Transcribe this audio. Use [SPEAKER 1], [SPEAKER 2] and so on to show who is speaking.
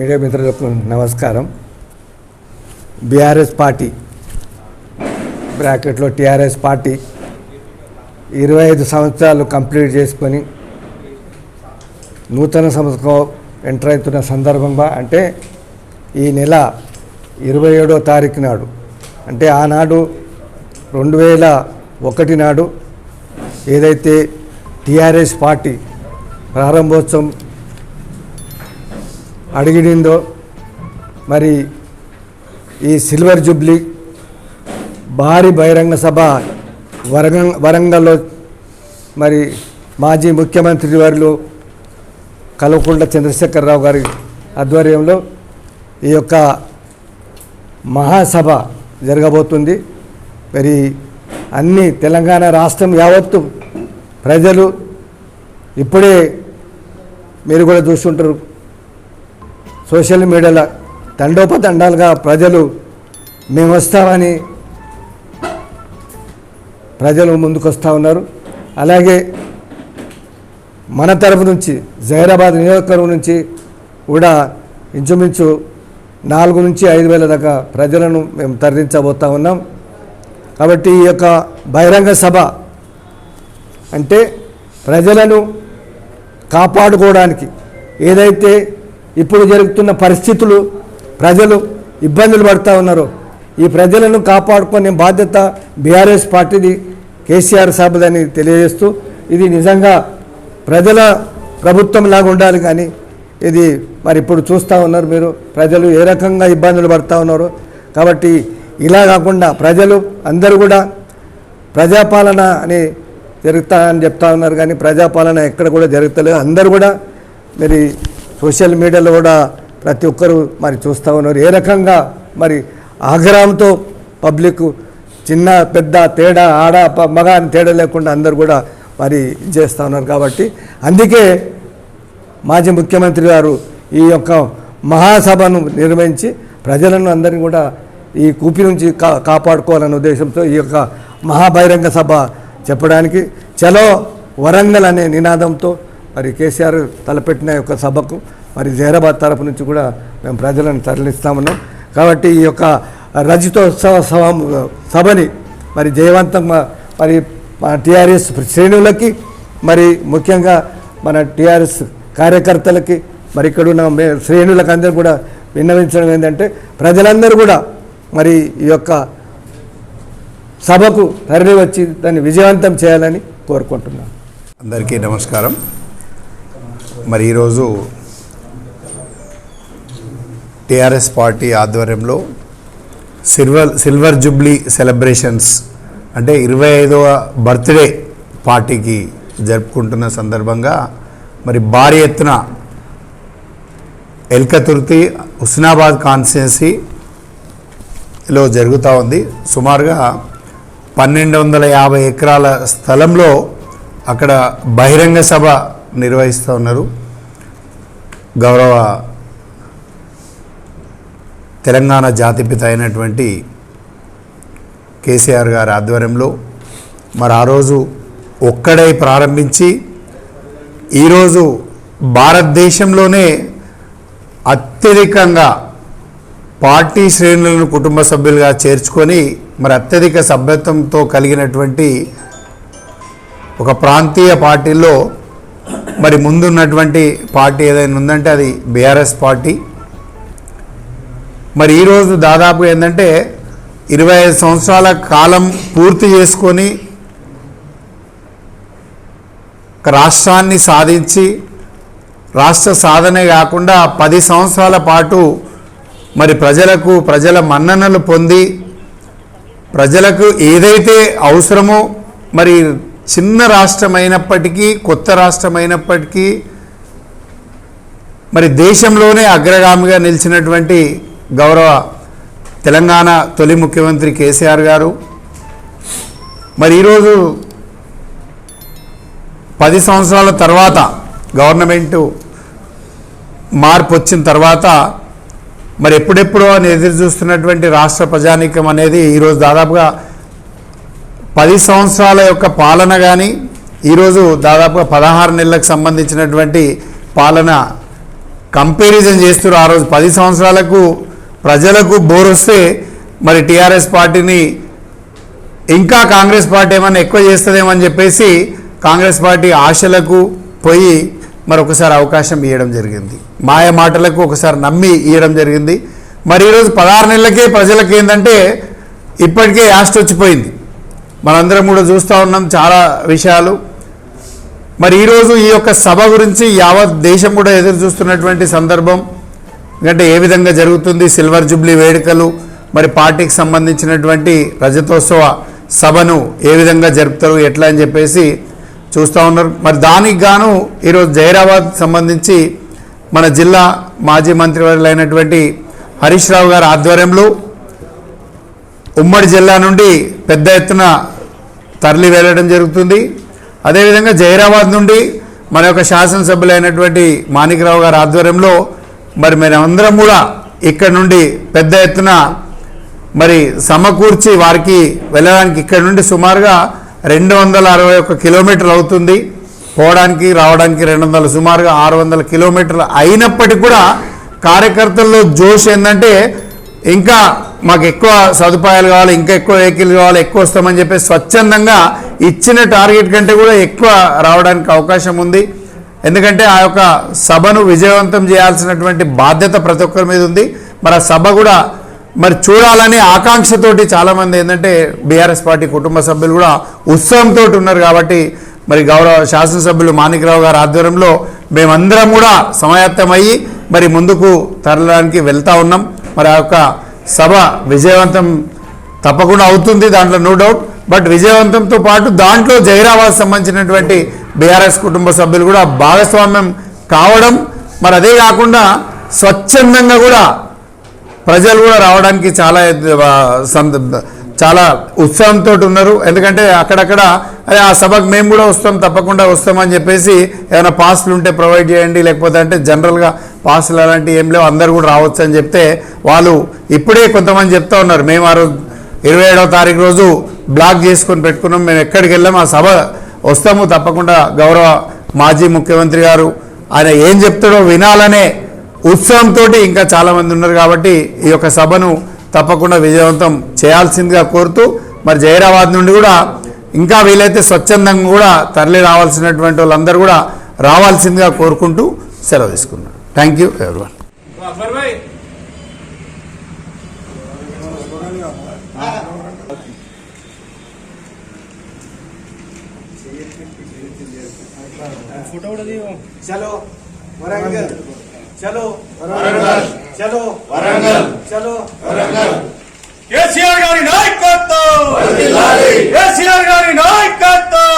[SPEAKER 1] Media మిత్రులకు నమస్కారం. BRS party బ్రాకెట్లో టీఆర్ఎస్ పార్టీ 25 సంవత్సరాలు కంప్లీట్ చేసుకొని నూతన సంవత్సరం ఎంటర్ అవుతున్న సందర్భంగా, అంటే ఈ నెల 27వ తారీఖు నాడు, అంటే ఆనాడు 2001 నాడు ఏదైతే టీఆర్ఎస్ పార్టీ ప్రారంభోత్సవం అడిగిందో, మరి ఈ సిల్వర్ జూబ్లీ భారీ బహిరంగ సభ వరంగల్లో మరి మాజీ ముఖ్యమంత్రి వారిలో కల్వకుంట్ల చంద్రశేఖరరావు గారి ఆధ్వర్యంలో ఈ యొక్క మహాసభ జరగబోతుంది. మరి అన్ని తెలంగాణ రాష్ట్రం యావత్తు ప్రజలు ఇప్పుడే మీరు కూడా చూస్తుంటారు, సోషల్ మీడియాలో తండోపతండాలుగా ప్రజలు మేము వస్తామని ప్రజలు ముందుకు వస్తూ ఉన్నారు. అలాగే మన తరపు నుంచి జహీరాబాద్ నియోజకవర్గం నుంచి కూడా ఇంచుమించు 4 నుంచి 5 వేల దాకా ప్రజలను మేము తరలించబోతూ ఉన్నాం. కాబట్టి ఈ యొక్క బహిరంగ సభ అంటే ప్రజలను కాపాడుకోవడానికి, ఏదైతే ఇప్పుడు జరుగుతున్న పరిస్థితులు ప్రజలు ఇబ్బందులు పడుతూ ఉన్నారో ఈ ప్రజలను కాపాడుకునే బాధ్యత బీఆర్ఎస్ పార్టీది, కేసీఆర్ సాబుదని తెలియజేస్తూ, ఇది నిజంగా ప్రజల ప్రభుత్వం లాగా ఉండాలి. కానీ ఇది మరి ఇప్పుడు చూస్తూ ఉన్నారు మీరు, ప్రజలు ఏ రకంగా ఇబ్బందులు పడుతూ ఉన్నారో. కాబట్టి ఇలా కాకుండా ప్రజలు అందరూ కూడా ప్రజాపాలన అని జరుగుతా అని చెప్తా ఉన్నారు, కానీ ప్రజాపాలన ఎక్కడ కూడా జరుగుతలేదు. అందరూ కూడా మరి సోషల్ మీడియాలో కూడా ప్రతి ఒక్కరు మరి చూస్తూ ఉన్నారు ఏ రకంగా మరి ఆగ్రహంతో పబ్లిక్ చిన్న పెద్ద తేడా, ఆడ మగ అని తేడా లేకుండా అందరూ కూడా మరి చేస్తూ ఉన్నారు. కాబట్టి అందుకే మాజీ ముఖ్యమంత్రి గారు ఈ యొక్క మహాసభను నిర్వహించి ప్రజలను అందరినీ కూడా ఈ కూపి నుంచి కాపాడుకోవాలనే ఉద్దేశంతో ఈ యొక్క మహాబహిరంగ సభ చెప్పడానికి చలో వరంగల్ అనే నినాదంతో మరి కేసీఆర్ తలపెట్టిన యొక్క సభకు మరి జహీరాబాద్ తరపు నుంచి కూడా మేము ప్రజలను తరలిస్తామన్నాం. కాబట్టి ఈ యొక్క రజతోత్సవ సభని మరి జయవంతంగా మరి టీఆర్ఎస్ శ్రేణులకి, మరి ముఖ్యంగా మన టీఆర్ఎస్ కార్యకర్తలకి, మరి ఇక్కడ ఉన్న శ్రేణులకు అందరూ కూడా విన్నవించడం ఏంటంటే ప్రజలందరూ కూడా మరి ఈ యొక్క సభకు తరలి వచ్చి దాన్ని విజయవంతం చేయాలని కోరుకుంటున్నాను.
[SPEAKER 2] అందరికీ నమస్కారం. మరి ఈరోజు టీఆర్ఎస్ పార్టీ ఆధ్వర్యంలో సిల్వర్ జూబ్లీ సెలబ్రేషన్స్ అంటే 25వ బర్త్డే పార్టీకి జరుపుకుంటున్న సందర్భంగా మరి భారీ ఎత్తున ఎల్కతుర్తి హుస్నాబాద్ కాన్స్టిట్యున్సీలో జరుగుతూ ఉంది. సుమారుగా 1250 ఎకరాల స్థలంలో అక్కడ బహిరంగ సభ నిర్వహిస్తూ ఉన్నారు. గౌరవ తెలంగాణ జాతిపిత అయినటువంటి కేసీఆర్ గారి ఆధ్వర్యంలో మరి ఆ రోజు ఒక్కడై ప్రారంభించి ఈరోజు భారతదేశంలోనే అత్యధికంగా పార్టీ శ్రేణులను కుటుంబ సభ్యులుగా చేర్చుకొని మరి అత్యధిక సభ్యత్వంతో కలిగినటువంటి ఒక ప్రాంతీయ పార్టీల్లో మరి ముందున్నటువంటి పార్టీ ఏదైనా ఉందంటే అది బీఆర్ఎస్ పార్టీ. మరి ఈరోజు దాదాపు ఏంటంటే 25 సంవత్సరాల కాలం పూర్తి చేసుకొని రాష్ట్రాన్ని సాధించి, రాష్ట్ర సాధనే కాకుండా 10 సంవత్సరాల పాటు మరి ప్రజల మన్ననలు పొంది, ప్రజలకు ఏదైతే అవసరమో, మరి చిన్న రాష్ట్రమైనప్పటికీ, కొత్త రాష్ట్రమైనప్పటికీ మరి దేశంలోనే అగ్రగామిగా నిలిచినటువంటి గౌరవ తెలంగాణ తొలి ముఖ్యమంత్రి కేసీఆర్ గారు మరి ఈరోజు 10 సంవత్సరాల తర్వాత గవర్నమెంటు మార్పు వచ్చిన తర్వాత మరి ఎప్పుడెప్పుడో అని ఎదురు చూస్తున్నటువంటి రాష్ట్ర ప్రజానీకం అనేది ఈరోజు దాదాపుగా 10 సంవత్సరాల యొక్క పాలన కానీ ఈరోజు దాదాపుగా 16 నెలలకు సంబంధించినటువంటి పాలన కంపారిజన్ చేస్తారు. ఆ రోజు 10 సంవత్సరాలకు ప్రజలకు బోర్ వస్తే మరి టీఆర్ఎస్ పార్టీని ఇంకా కాంగ్రెస్ పార్టీ ఏమైనా ఎక్కువ చేస్తుందేమని చెప్పేసి కాంగ్రెస్ పార్టీ ఆశలకు పోయి మరొకసారి అవకాశం ఇవ్వడం జరిగింది. మాయ మాటలకు ఒకసారి నమ్మి ఇవ్వడం జరిగింది. మరి ఈరోజు 16 నెలలకే ప్రజలకు ఏంటంటే ఇప్పటికే యాస్ట్ వచ్చిపోయింది. మనందరం కూడా చూస్తూ ఉన్నాం చాలా విషయాలు. మరి ఈరోజు ఈ యొక్క సభ గురించి యావత్ దేశం కూడా ఎదురు చూస్తున్నటువంటి సందర్భం. ఎందుకంటే ఏ విధంగా జరుగుతుంది సిల్వర్ జూబ్లీ వేడుకలు, మరి పార్టీకి సంబంధించినటువంటి రజతోత్సవ సభను ఏ విధంగా జరుపుతారు ఎట్లా అని చెప్పేసి చూస్తూ ఉన్నారు. మరి దానికి గాను ఈరోజు జైరాబాద్ సంబంధించి మన జిల్లా మాజీ మంత్రివర్యులైనటువంటి హరీష్ రావు గారి ఆధ్వర్యంలో ఉమ్మడి జిల్లా నుండి పెద్ద ఎత్తున తరలి వెళ్ళడం జరుగుతుంది. అదేవిధంగా జైరాబాద్ నుండి మన యొక్క శాసనసభ్యులైనటువంటి మాణిక్రావు గారి ఆధ్వర్యంలో మరి మేమందరం కూడా ఇక్కడ నుండి పెద్ద ఎత్తున మరి సమకూర్చి వారికి వెళ్ళడానికి ఇక్కడ నుండి సుమారుగా 261 కిలోమీటర్లు అవుతుంది. పోవడానికి రావడానికి 200 సుమారుగా 600 కిలోమీటర్లు అయినప్పటికీ కూడా కార్యకర్తల్లో జోష్ ఏంటంటే ఇంకా మాకు ఎక్కువ సదుపాయాలు కావాలి, ఇంకా ఎక్కువ వెహికల్ కావాలి, ఎక్కువ వస్తామని చెప్పి స్వచ్ఛందంగా ఇచ్చిన టార్గెట్ కంటే కూడా ఎక్కువ రావడానికి అవకాశం ఉంది. ఎందుకంటే ఆ యొక్క సభను విజయవంతం చేయాల్సినటువంటి బాధ్యత ప్రతి ఒక్కరి మీద ఉంది. మరి ఆ సభ కూడా మరి చూడాలనే ఆకాంక్షతోటి చాలామంది ఏంటంటే బీఆర్ఎస్ పార్టీ కుటుంబ సభ్యులు కూడా ఉత్సాహంతో ఉన్నారు. కాబట్టి మరి గౌరవ శాసనసభ్యులు మాణిక్రావు గారి ఆధ్వర్యంలో మేమందరం కూడా సమాయత్తమయ్యి మరి ముందుకు తరలడానికి వెళ్తూ ఉన్నాం. మరి ఆ యొక్క సభ విజయవంతం తప్పకుండా అవుతుంది, దాంట్లో నో డౌట్. బట్ విజయవంతంతో పాటు దాంట్లో జైరాబాద్ సంబంధించినటువంటి బీఆర్ఎస్ కుటుంబ సభ్యులు కూడా భాగస్వామ్యం కావడం, మరి అదే కాకుండా స్వచ్ఛందంగా కూడా ప్రజలు కూడా రావడానికి చాలా ఉత్సాహంతో ఉన్నారు. ఎందుకంటే అక్కడక్కడ అదే ఆ సభకు మేము కూడా వస్తాం, తప్పకుండా వస్తామని చెప్పేసి ఏమైనా పాస్లు ఉంటే ప్రొవైడ్ చేయండి, లేకపోతే అంటే జనరల్గా పాస్లు అలాంటివి ఏం లేవు, అందరు కూడా రావచ్చు అని చెప్తే వాళ్ళు ఇప్పుడే కొంతమంది చెప్తా ఉన్నారు. మేము ఆ రోజు 27వ తారీఖు రోజు బ్లాక్ చేసుకొని పెట్టుకున్నాం, మేము ఎక్కడికి వెళ్ళాము, ఆ సభ వస్తాము తప్పకుండా. గౌరవ మాజీ ముఖ్యమంత్రి గారు ఆయన ఏం చెప్తాడో వినాలనే ఉత్సాహంతో ఇంకా చాలామంది ఉన్నారు. కాబట్టి ఈ యొక్క సభను తప్పకుండా విజయవంతం చేయాల్సిందిగా కోరుతూ మరి జైరాబాద్ నుండి కూడా ఇంకా వీలైతే స్వచ్ఛందంగా కూడా తరలి రావాల్సినటువంటి వాళ్ళందరూ కూడా రావాల్సిందిగా కోరుకుంటూ సెలవు తీసుకున్నాను. Thank you everyone.
[SPEAKER 1] चलो वरंगल, चलो वरंगल, चलो वरंगल, चलो वरंगल. केसीआर गारी नायकत्వం వర్ధిల్లాలి, केसीआर गारी नायकत्వం